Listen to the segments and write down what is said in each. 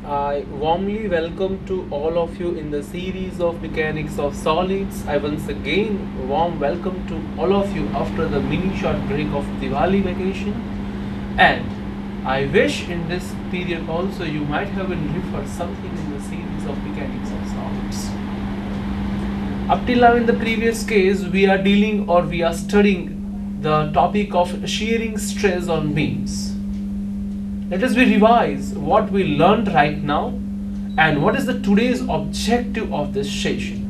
I warmly welcome to all of you in the series of Mechanics of Solids. I once again warm welcome to all of you after the mini short break of Diwali vacation, and I wish in this period also you might have been referred something in the series of Mechanics of Solids. Up till now in the previous case we are studying the topic of shearing stress on beams. Let us revise what we learned right now and what is the today's objective of this session.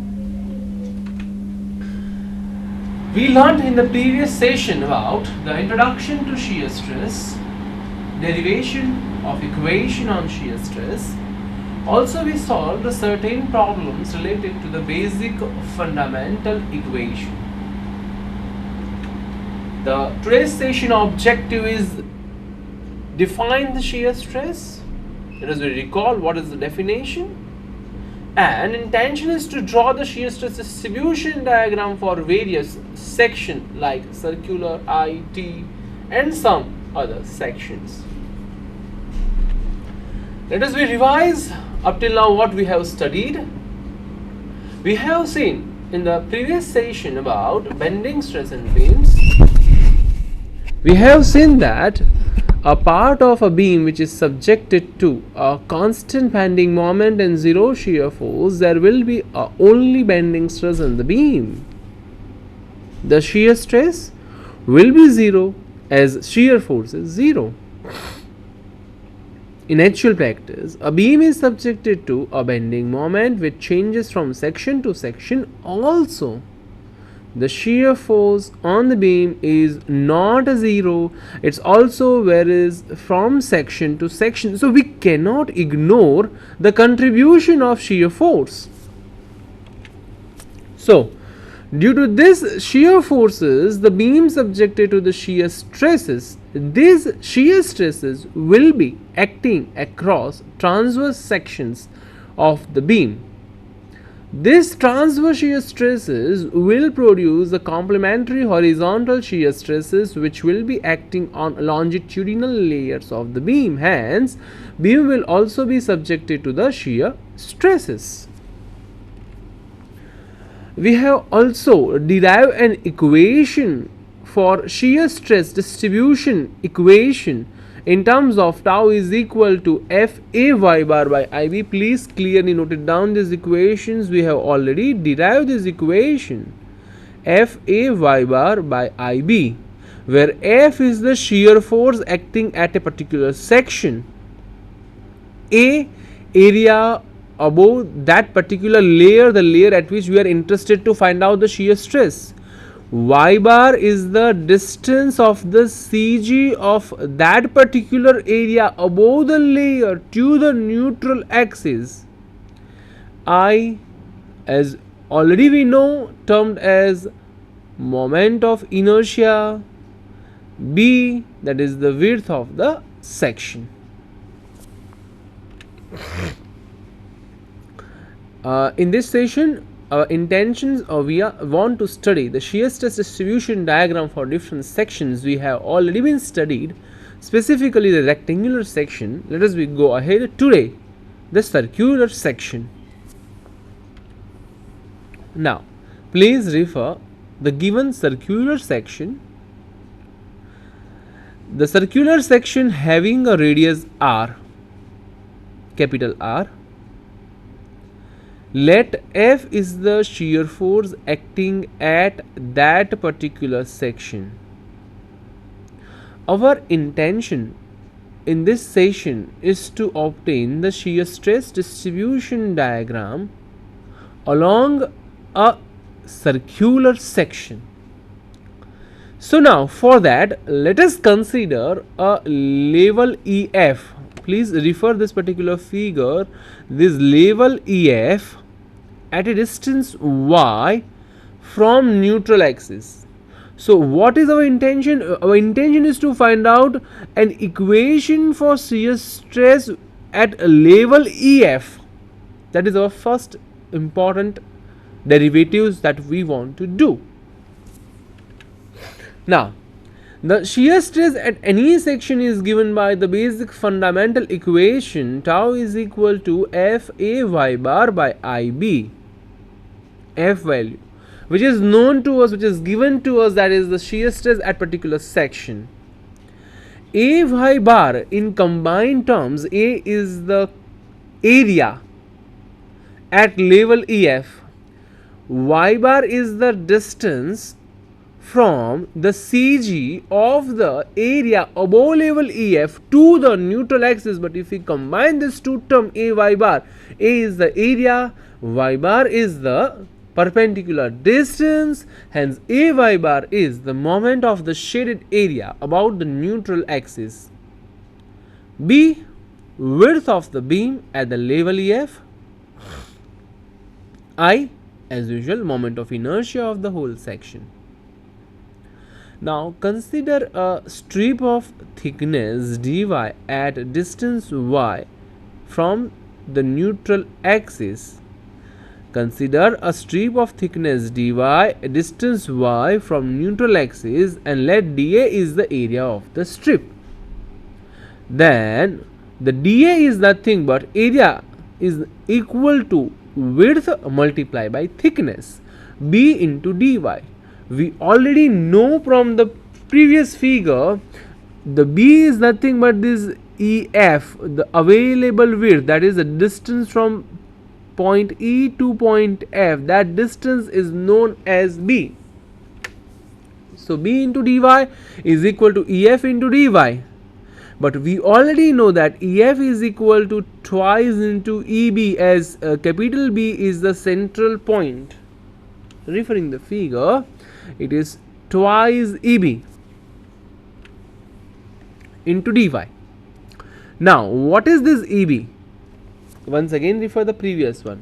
We learned in the previous session about the introduction to shear stress, derivation of equation on shear stress. Also we solved certain problems related to the basic fundamental equation. The today's session objective is define the shear stress. Let us recall what is the definition, and intention is to draw the shear stress distribution diagram for various sections like circular, I, T and some other sections. Let us revise up till now what we have studied. We have seen in the previous session about bending stress in beams. We have seen that a part of a beam which is subjected to a constant bending moment and zero shear force, there will be only bending stress on the beam. The shear stress will be zero as shear force is zero. In actual practice, a beam is subjected to a bending moment which changes from section to section. Also, the shear force on the beam is not a zero, it's also varies from section to section. So we cannot ignore the contribution of shear force. So due to this shear forces, the beam subjected to the shear stresses, these shear stresses will be acting across transverse sections of the beam. These transverse shear stresses will produce the complementary horizontal shear stresses which will be acting on longitudinal layers of the beam. Hence, beam will also be subjected to the shear stresses. We have also derived an equation for shear stress distribution equation in terms of tau is equal to F-A y bar by I-B. Please clearly note it down, these equations. We have already derived this equation F-A y bar by I-B, where F is the shear force acting at a particular section, A area above that particular layer, the layer at which we are interested to find out the shear stress. Y bar is the distance of the CG of that particular area above the layer to the neutral axis. I, as already we know, termed as moment of inertia. B, that is the width of the section. In this session, our intentions we want to study the shear stress distribution diagram for different sections. We have already been studied, specifically the rectangular section. Let us go ahead today the circular section. Now please refer the given circular section. The circular section having a radius r, capital R. Let F is the shear force acting at that particular section. Our intention in this session is to obtain the shear stress distribution diagram along a circular section. So now for that, let us consider a level EF. Please refer this particular figure. This level EF at a distance y from neutral axis. So what is our intention? Our intention is to find out an equation for shear stress at a level EF. That is our first important derivatives that we want to do. Now The shear stress at any section is given by the basic fundamental equation tau is equal to F-A y bar by I-B. F value, which is known to us, which is given to us, that is the shear stress at particular section. A y bar in combined terms, A is the area at level EF, y bar is the distance from the CG of the area above level EF to the neutral axis. But if we combine this two term, A y bar, A is the area, y bar is the perpendicular distance, hence A y bar is the moment of the shaded area about the neutral axis. B, width of the beam at the level EF. I, as usual, moment of inertia of the whole section. Now consider a strip of thickness dy at distance y from the neutral axis. Consider a strip of thickness dy distance y from neutral axis, and let dA is the area of the strip. Then the dA is nothing but area is equal to width multiplied by thickness, b into dy. We already know from the previous figure, the b is nothing but this EF, the available width, that is the distance from point E to point F, that distance is known as b. So b into dy is equal to EF into dy. But we already know that EF is equal to twice into EB, as capital B is the central point. Referring the figure, it is twice EB into dy. Now what is this EB? Once again refer the previous one.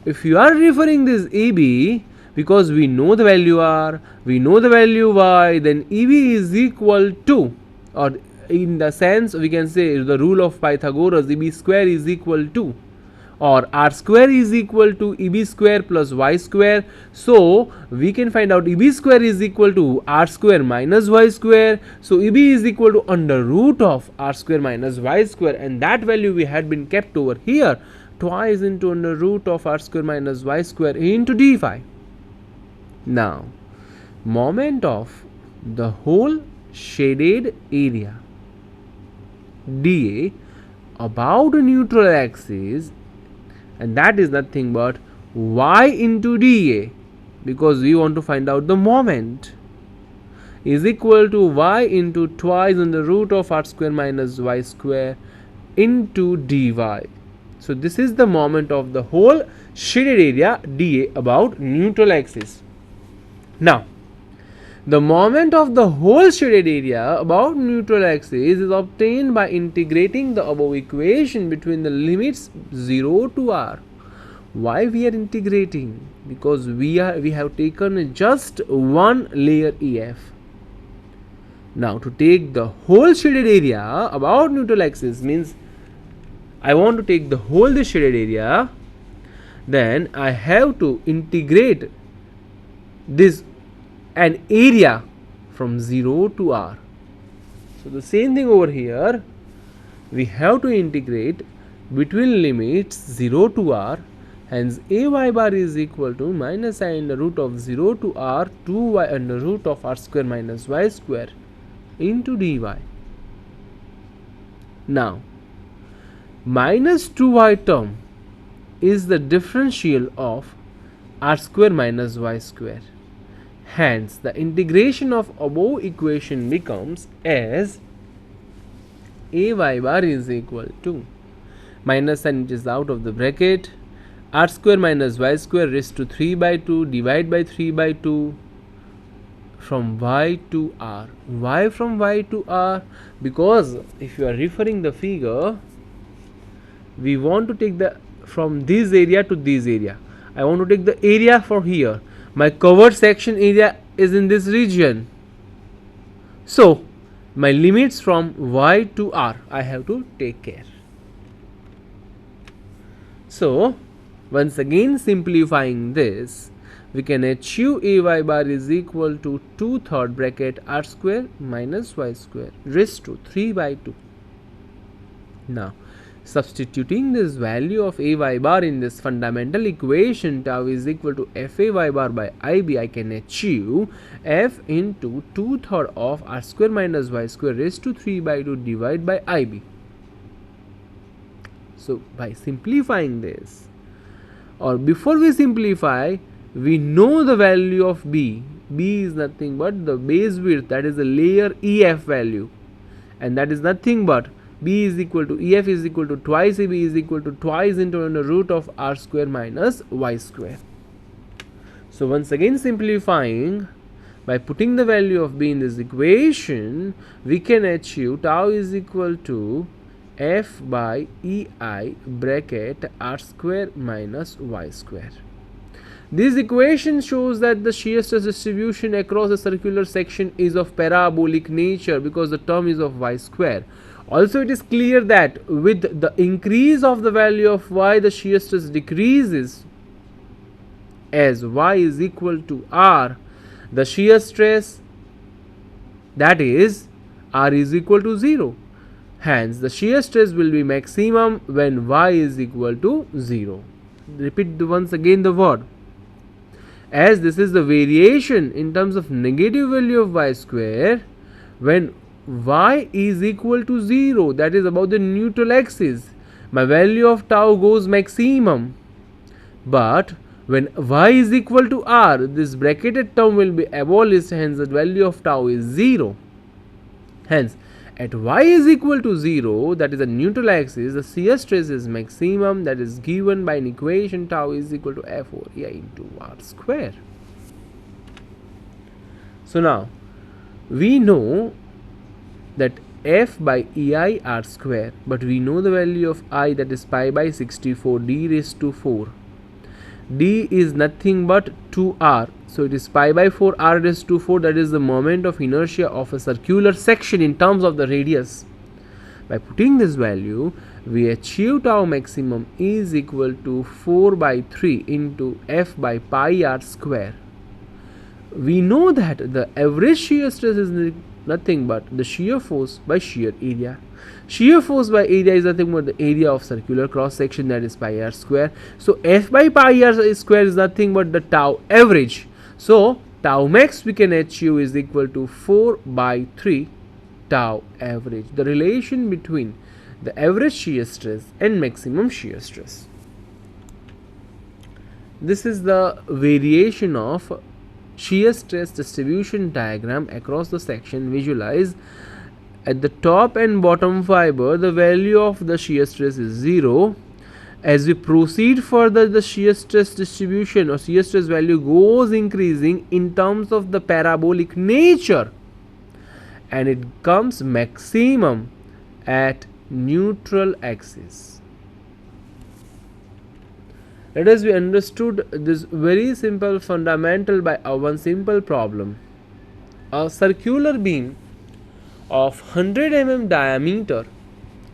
If you are referring this EB, because we know the value R, we know the value Y, then EB is equal to, or in the sense we can say the rule of Pythagoras, EB square is equal to, or R square is equal to EB square plus Y square. So we can find out EB square is equal to R square minus Y square. So EB is equal to under root of R square minus Y square, and that value we had been kept over here, twice into under root of R square minus Y square into dy. Now moment of the whole shaded area dA about the neutral axis, and that is nothing but y into dA, because we want to find out the moment, is equal to y into twice under root of R square minus Y square into dy. So this is the moment of the whole shaded area dA about neutral axis. Now the moment of the whole shaded area about neutral axis is obtained by integrating the above equation between the limits 0 to R. Why we are integrating? Because we have taken just one layer EF. Now to take the whole shaded area about neutral axis means I want to take the whole this shaded area, then I have to integrate this an area from 0 to R. So the same thing over here, we have to integrate between limits 0 to R, hence AY bar is equal to minus I under root of 0 to R 2y under root of R square minus Y square into dy. Now minus 2y term is the differential of R square minus Y square. Hence the integration of above equation becomes as AY bar is equal to minus sign which is out of the bracket, R square minus Y square raised to 3 by 2 divide by 3 by 2 from Y to R. Why from Y to R? Because if you are referring the figure, we want to take the from this area to this area. I want to take the area for here. My covered section area is in this region. So my limits from Y to R I have to take care. So once again simplifying this, we can achieve Ay bar is equal to 2/3 bracket r square minus y square raised to 3 by 2. Now, substituting this value of Ay bar in this fundamental equation, tau is equal to Fay bar by Ib, I can achieve F into 2/3 of r square minus y square raised to 3 by 2 divided by Ib. So, by simplifying this, or before we simplify, we know the value of B. B is nothing but the base width, that is the layer EF value, and that is nothing but B is equal to EF is equal to twice AB is equal to twice into under root of r square minus y square. So once again simplifying, by putting the value of B in this equation, we can achieve tau is equal to F by EI bracket r square minus y square. This equation shows that the shear stress distribution across a circular section is of parabolic nature because the term is of y square. Also, it is clear that with the increase of the value of y, the shear stress decreases as y is equal to r. The shear stress, that is, r is equal to 0. Hence, the shear stress will be maximum when y is equal to 0. Repeat once again the word. As this is the variation in terms of negative value of y square, when y is equal to 0, that is about the neutral axis, my value of tau goes maximum. But when y is equal to r, this bracketed term will be abolished, hence the value of tau is 0. Hence, at y is equal to 0, that is the neutral axis, the shear stress is maximum, that is given by an equation tau is equal to F over EI into r square. So now, we know that F by EI r square, but we know the value of I, that is pi by 64 d raised to 4. D is nothing but 2r, so it is pi by 4 r raised to 4, that is the moment of inertia of a circular section in terms of the radius. By putting this value, we achieve tau maximum is equal to 4 by 3 into F by pi r square. We know that the average shear stress is nothing but the shear force by shear area. Shear force by area is nothing but the area of circular cross section, that is pi r square. So F by pi r square is nothing but the tau average. So tau max we can achieve is equal to 4 by 3 tau average, the relation between the average shear stress and maximum shear stress. This is the variation of shear stress distribution diagram across the section. Visualize at the top and bottom fiber, the value of the shear stress is 0. As we proceed further, the shear stress distribution or shear stress value goes increasing in terms of the parabolic nature, and it comes maximum at neutral axis. Let us be understood this very simple fundamental by one simple problem. A circular beam of 100 mm diameter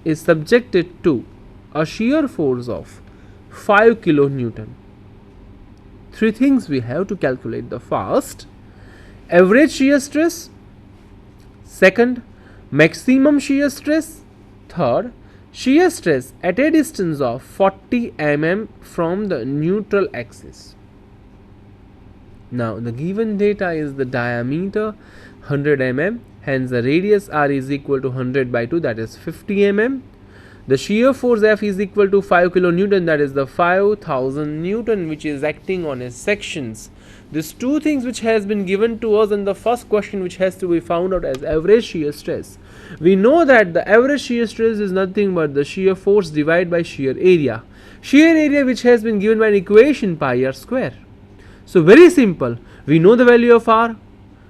is subjected to a shear force of 5 kN. Three things we have to calculate. The first, average shear stress. Second, maximum shear stress. Third, shear stress at a distance of 40 mm from the neutral axis. Now the given data is the diameter 100 mm, hence the radius r is equal to 100 by 2, that is 50 mm. The shear force F is equal to 5 kN, that is the 5000 Newton, which is acting on its sections. These two things which has been given to us in the first question, which has to be found out as average shear stress. We know that the average shear stress is nothing but the shear force divided by shear area. Shear area which has been given by an equation pi r square. So very simple. We know the value of r,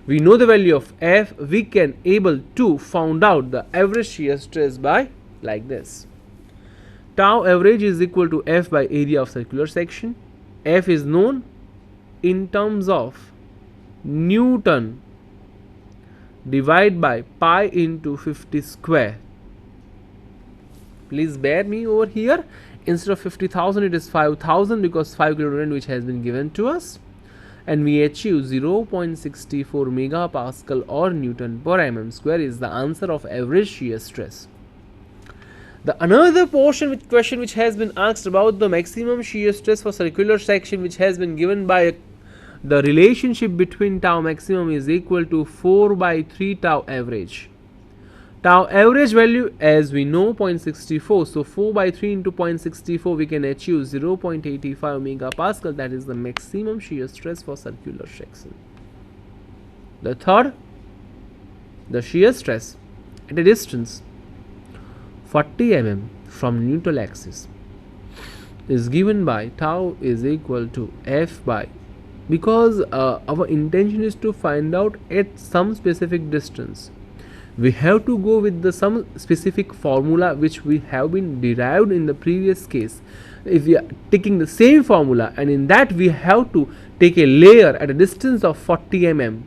we know the value of F, we can able to find out the average shear stress by like this. Tau average is equal to F by area of circular section. F is known in terms of Newton divided by pi into 50 square. Please bear me over here. Instead of 50,000 it is 5,000 because 5 kN which has been given to us. and we achieve 0.64 megapascal or Newton per mm square is the answer of average shear stress. The another question which has been asked about the maximum shear stress for circular section, which has been given by the relationship between tau maximum is equal to 4 by 3 tau average. Tau average value, as we know, 0.64, so 4 by 3 into 0.64 we can achieve 0.85 megapascal, that is the maximum shear stress for circular section. The third, the shear stress at a distance 40 mm from neutral axis is given by tau is equal to F by, because our intention is to find out at some specific distance, we have to go with the some specific formula which we have been derived in the previous case. If we are taking the same formula, and in that we have to take a layer at a distance of 40 mm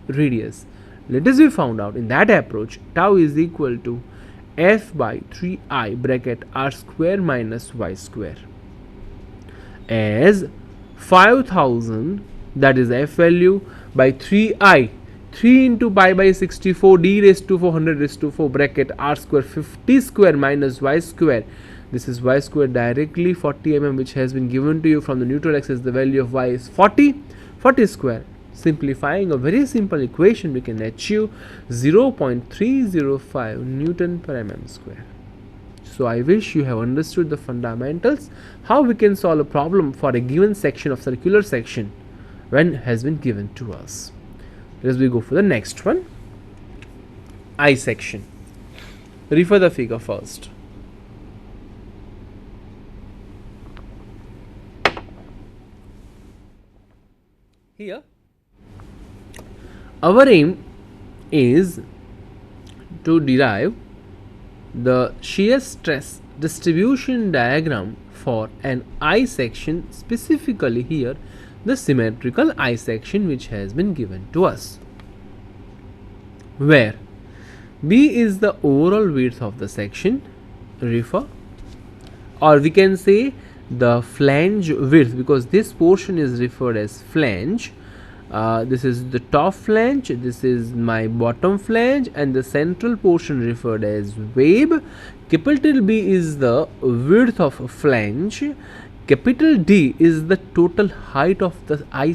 radius, let us be found out in that approach tau is equal to F by 3I bracket r square minus y square, as 5000, that is F value, by 3I, 3 into pi by 64 d raised to 400 raised to 4 bracket r square 50 square minus y square. This is y square directly 40 mm which has been given to you from the neutral axis. The value of y is 40 square. Simplifying a very simple equation, we can achieve 0.305 Newton per mm square. So I wish you have understood the fundamentals how we can solve a problem for a given section of circular section when has been given to us. Let us go for the next one, I section. Refer the figure first. Here our aim is to derive the shear stress distribution diagram for an I section, specifically here the symmetrical I section which has been given to us, where B is the overall width of the section, refer, or we can say the flange width, because this portion is referred as flange. This is the top flange, this is my bottom flange, and the central portion referred as wave. Capital B is the width of a flange. Capital D is the total height of the I